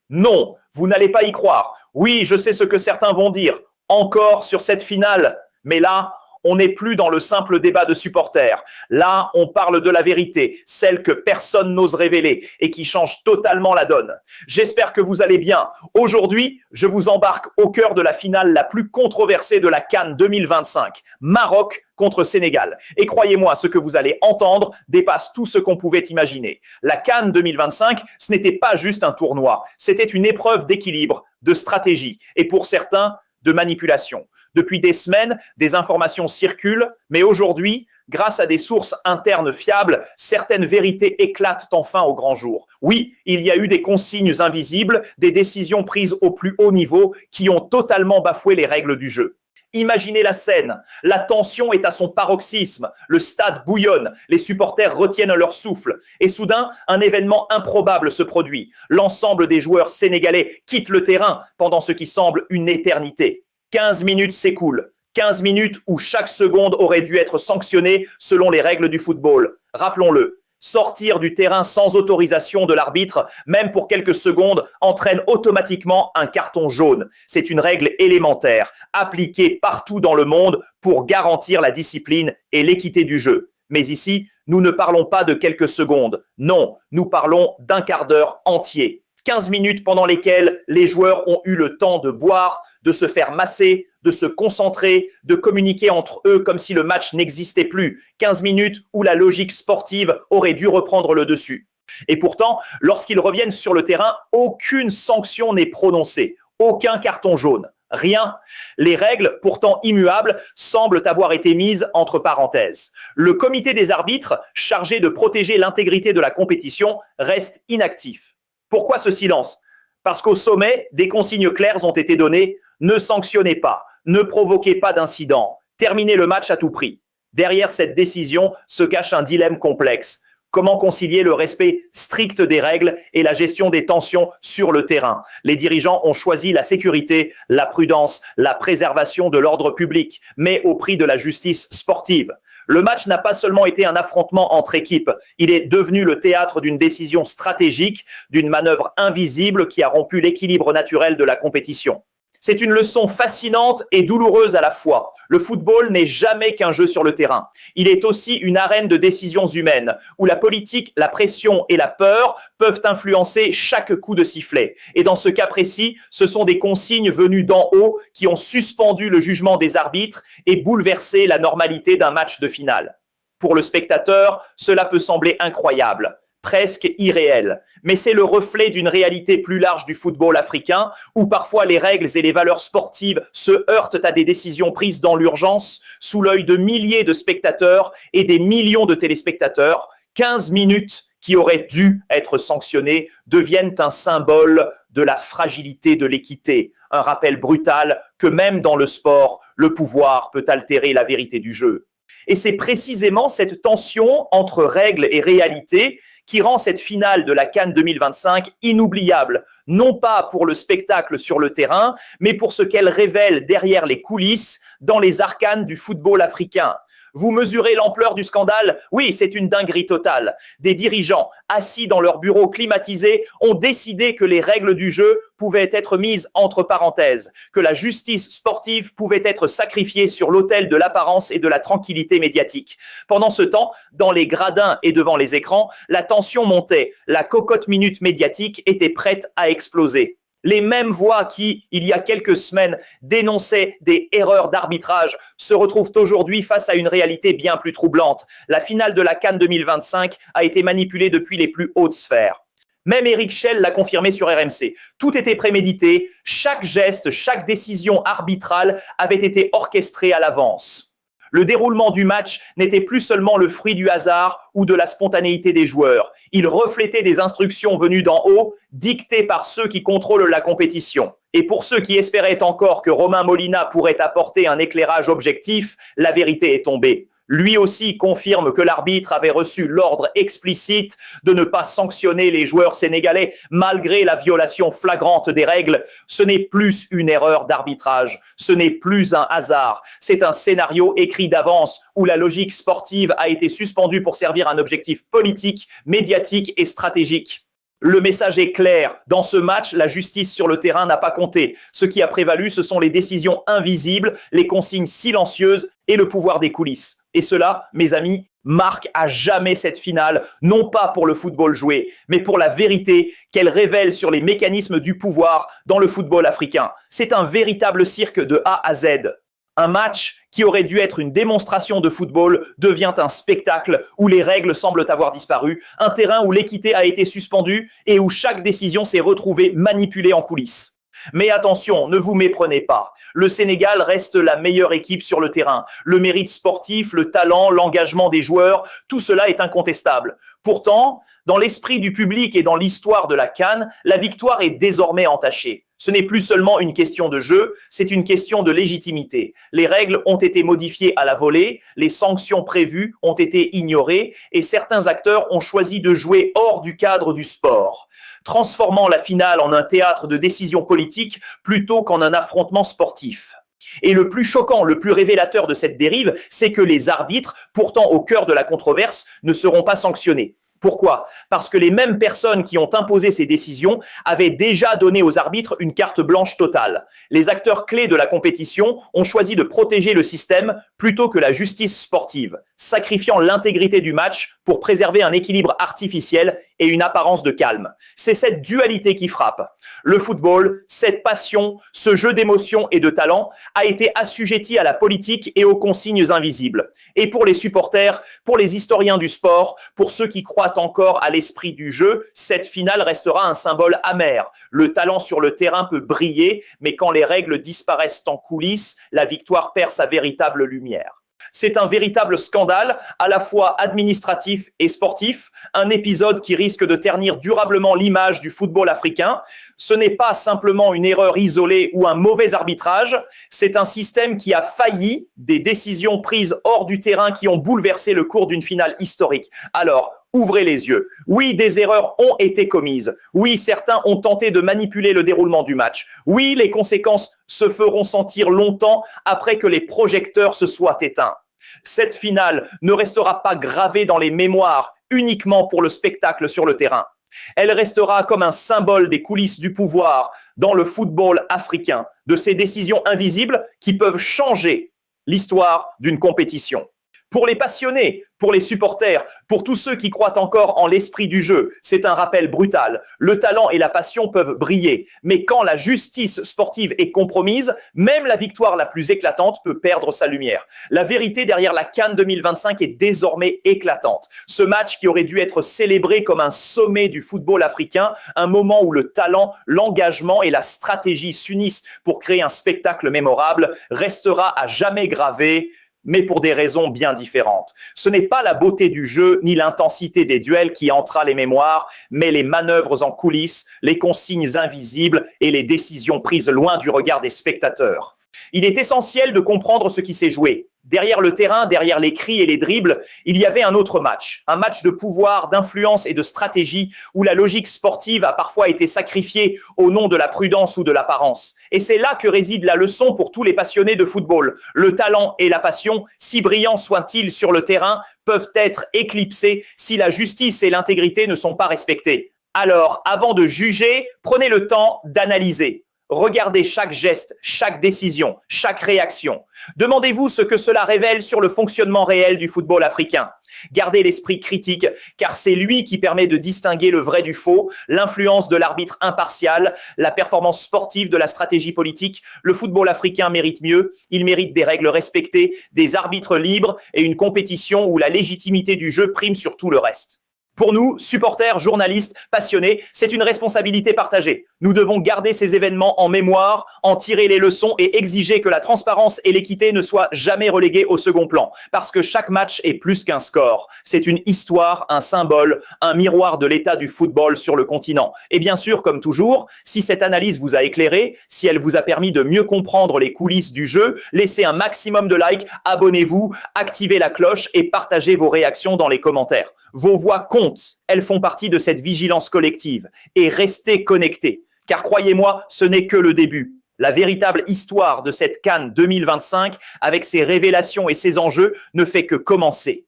Non, vous n'allez pas y croire. Oui, je sais ce que certains vont dire. Encore sur cette finale. Mais là, on n'est plus dans le simple débat de supporters. Là, on parle de la vérité, celle que personne n'ose révéler et qui change totalement la donne. J'espère que vous allez bien. Aujourd'hui, je vous embarque au cœur de la finale la plus controversée de la CAN 2025. Maroc contre Sénégal. Et croyez-moi, ce que vous allez entendre dépasse tout ce qu'on pouvait imaginer. La CAN 2025, ce n'était pas juste un tournoi. C'était une épreuve d'équilibre, de stratégie et pour certains, de manipulation. Depuis des semaines, des informations circulent, mais aujourd'hui, grâce à des sources internes fiables, certaines vérités éclatent enfin au grand jour. Oui, il y a eu des consignes invisibles, des décisions prises au plus haut niveau qui ont totalement bafoué les règles du jeu. Imaginez la scène, la tension est à son paroxysme, le stade bouillonne, les supporters retiennent leur souffle et soudain, un événement improbable se produit. L'ensemble des joueurs sénégalais quittent le terrain pendant ce qui semble une éternité. 15 minutes s'écoulent, 15 minutes où chaque seconde aurait dû être sanctionnée selon les règles du football. Rappelons-le, sortir du terrain sans autorisation de l'arbitre, même pour quelques secondes, entraîne automatiquement un carton jaune. C'est une règle élémentaire, appliquée partout dans le monde pour garantir la discipline et l'équité du jeu. Mais ici, nous ne parlons pas de quelques secondes. Non, nous parlons d'un quart d'heure entier. 15 minutes pendant lesquelles les joueurs ont eu le temps de boire, de se faire masser, de se concentrer, de communiquer entre eux comme si le match n'existait plus. 15 minutes où la logique sportive aurait dû reprendre le dessus. Et pourtant, lorsqu'ils reviennent sur le terrain, aucune sanction n'est prononcée, aucun carton jaune. Rien. Les règles, pourtant immuables, semblent avoir été mises entre parenthèses. Le comité des arbitres, chargé de protéger l'intégrité de la compétition, reste inactif. Pourquoi ce silence? Parce qu'au sommet, des consignes claires ont été données. Ne sanctionnez pas, ne provoquez pas d'incident, terminez le match à tout prix. Derrière cette décision se cache un dilemme complexe. Comment concilier le respect strict des règles et la gestion des tensions sur le terrain? Les dirigeants ont choisi la sécurité, la prudence, la préservation de l'ordre public, mais au prix de la justice sportive. Le match n'a pas seulement été un affrontement entre équipes, il est devenu le théâtre d'une décision stratégique, d'une manœuvre invisible qui a rompu l'équilibre naturel de la compétition. C'est une leçon fascinante et douloureuse à la fois. Le football n'est jamais qu'un jeu sur le terrain. Il est aussi une arène de décisions humaines, où la politique, la pression et la peur peuvent influencer chaque coup de sifflet. Et dans ce cas précis, ce sont des consignes venues d'en haut qui ont suspendu le jugement des arbitres et bouleversé la normalité d'un match de finale. Pour le spectateur, cela peut sembler incroyable, presque irréel. Mais c'est le reflet d'une réalité plus large du football africain, où parfois les règles et les valeurs sportives se heurtent à des décisions prises dans l'urgence, sous l'œil de milliers de spectateurs et des millions de téléspectateurs. 15 minutes qui auraient dû être sanctionnées deviennent un symbole de la fragilité de l'équité, un rappel brutal que même dans le sport, le pouvoir peut altérer la vérité du jeu. Et c'est précisément cette tension entre règles et réalité qui rend cette finale de la CAN 2025 inoubliable, non pas pour le spectacle sur le terrain, mais pour ce qu'elle révèle derrière les coulisses dans les arcanes du football africain. Vous mesurez l'ampleur du scandale? Oui, c'est une dinguerie totale. Des dirigeants, assis dans leur bureau climatisé, ont décidé que les règles du jeu pouvaient être mises entre parenthèses, que la justice sportive pouvait être sacrifiée sur l'autel de l'apparence et de la tranquillité médiatique. Pendant ce temps, dans les gradins et devant les écrans, la tension montait, la cocotte minute médiatique était prête à exploser. Les mêmes voix qui, il y a quelques semaines, dénonçaient des erreurs d'arbitrage se retrouvent aujourd'hui face à une réalité bien plus troublante. La finale de la CAN 2025 a été manipulée depuis les plus hautes sphères. Même Éric Schell l'a confirmé sur RMC. Tout était prémédité, chaque geste, chaque décision arbitrale avait été orchestrée à l'avance. Le déroulement du match n'était plus seulement le fruit du hasard ou de la spontanéité des joueurs. Il reflétait des instructions venues d'en haut, dictées par ceux qui contrôlent la compétition. Et pour ceux qui espéraient encore que Romain Molina pourrait apporter un éclairage objectif, la vérité est tombée. Lui aussi confirme que l'arbitre avait reçu l'ordre explicite de ne pas sanctionner les joueurs sénégalais malgré la violation flagrante des règles. Ce n'est plus une erreur d'arbitrage, ce n'est plus un hasard. C'est un scénario écrit d'avance où la logique sportive a été suspendue pour servir un objectif politique, médiatique et stratégique. Le message est clair. Dans ce match, la justice sur le terrain n'a pas compté. Ce qui a prévalu, ce sont les décisions invisibles, les consignes silencieuses et le pouvoir des coulisses. Et cela, mes amis, marque à jamais cette finale, non pas pour le football joué, mais pour la vérité qu'elle révèle sur les mécanismes du pouvoir dans le football africain. C'est un véritable cirque de A à Z. Un match qui aurait dû être une démonstration de football devient un spectacle où les règles semblent avoir disparu, un terrain où l'équité a été suspendue et où chaque décision s'est retrouvée manipulée en coulisses. Mais attention, ne vous méprenez pas. Le Sénégal reste la meilleure équipe sur le terrain. Le mérite sportif, le talent, l'engagement des joueurs, tout cela est incontestable. Pourtant, dans l'esprit du public et dans l'histoire de la CAN, la victoire est désormais entachée. Ce n'est plus seulement une question de jeu, c'est une question de légitimité. Les règles ont été modifiées à la volée, les sanctions prévues ont été ignorées et certains acteurs ont choisi de jouer hors du cadre du sport, transformant la finale en un théâtre de décisions politiques plutôt qu'en un affrontement sportif. Et le plus choquant, le plus révélateur de cette dérive, c'est que les arbitres, pourtant au cœur de la controverse, ne seront pas sanctionnés. Pourquoi? Parce que les mêmes personnes qui ont imposé ces décisions avaient déjà donné aux arbitres une carte blanche totale. Les acteurs clés de la compétition ont choisi de protéger le système plutôt que la justice sportive, sacrifiant l'intégrité du match pour préserver un équilibre artificiel et une apparence de calme. C'est cette dualité qui frappe. Le football, cette passion, ce jeu d'émotion et de talent a été assujetti à la politique et aux consignes invisibles. Et pour les supporters, pour les historiens du sport, pour ceux qui croient encore à l'esprit du jeu, cette finale restera un symbole amer. Le talent sur le terrain peut briller, mais quand les règles disparaissent en coulisses, la victoire perd sa véritable lumière. C'est un véritable scandale, à la fois administratif et sportif, un épisode qui risque de ternir durablement l'image du football africain. Ce n'est pas simplement une erreur isolée ou un mauvais arbitrage, c'est un système qui a failli, des décisions prises hors du terrain qui ont bouleversé le cours d'une finale historique. Alors, ouvrez les yeux. Oui, des erreurs ont été commises. Oui, certains ont tenté de manipuler le déroulement du match. Oui, les conséquences se feront sentir longtemps après que les projecteurs se soient éteints. Cette finale ne restera pas gravée dans les mémoires uniquement pour le spectacle sur le terrain. Elle restera comme un symbole des coulisses du pouvoir dans le football africain, de ces décisions invisibles qui peuvent changer l'histoire d'une compétition. Pour les passionnés, pour les supporters, pour tous ceux qui croient encore en l'esprit du jeu, c'est un rappel brutal. Le talent et la passion peuvent briller, mais quand la justice sportive est compromise, même la victoire la plus éclatante peut perdre sa lumière. La vérité derrière la CAN 2025 est désormais éclatante. Ce match qui aurait dû être célébré comme un sommet du football africain, un moment où le talent, l'engagement et la stratégie s'unissent pour créer un spectacle mémorable, restera à jamais gravé, mais pour des raisons bien différentes. Ce n'est pas la beauté du jeu ni l'intensité des duels qui hantera les mémoires, mais les manœuvres en coulisses, les consignes invisibles et les décisions prises loin du regard des spectateurs. Il est essentiel de comprendre ce qui s'est joué. Derrière le terrain, derrière les cris et les dribbles, il y avait un autre match. Un match de pouvoir, d'influence et de stratégie où la logique sportive a parfois été sacrifiée au nom de la prudence ou de l'apparence. Et c'est là que réside la leçon pour tous les passionnés de football. Le talent et la passion, si brillants soient-ils sur le terrain, peuvent être éclipsés si la justice et l'intégrité ne sont pas respectées. Alors, avant de juger, prenez le temps d'analyser. Regardez chaque geste, chaque décision, chaque réaction. Demandez-vous ce que cela révèle sur le fonctionnement réel du football africain. Gardez l'esprit critique, car c'est lui qui permet de distinguer le vrai du faux, l'influence de l'arbitre impartial, la performance sportive de la stratégie politique. Le football africain mérite mieux, il mérite des règles respectées, des arbitres libres et une compétition où la légitimité du jeu prime sur tout le reste. Pour nous, supporters, journalistes, passionnés, c'est une responsabilité partagée. Nous devons garder ces événements en mémoire, en tirer les leçons et exiger que la transparence et l'équité ne soient jamais reléguées au second plan. Parce que chaque match est plus qu'un score. C'est une histoire, un symbole, un miroir de l'état du football sur le continent. Et bien sûr, comme toujours, si cette analyse vous a éclairé, si elle vous a permis de mieux comprendre les coulisses du jeu, laissez un maximum de likes, abonnez-vous, activez la cloche et partagez vos réactions dans les commentaires. Vos voix comptent. Elles font partie de cette vigilance collective. Et restez connectés, car croyez-moi, ce n'est que le début. La véritable histoire de cette CAN 2025, avec ses révélations et ses enjeux, ne fait que commencer.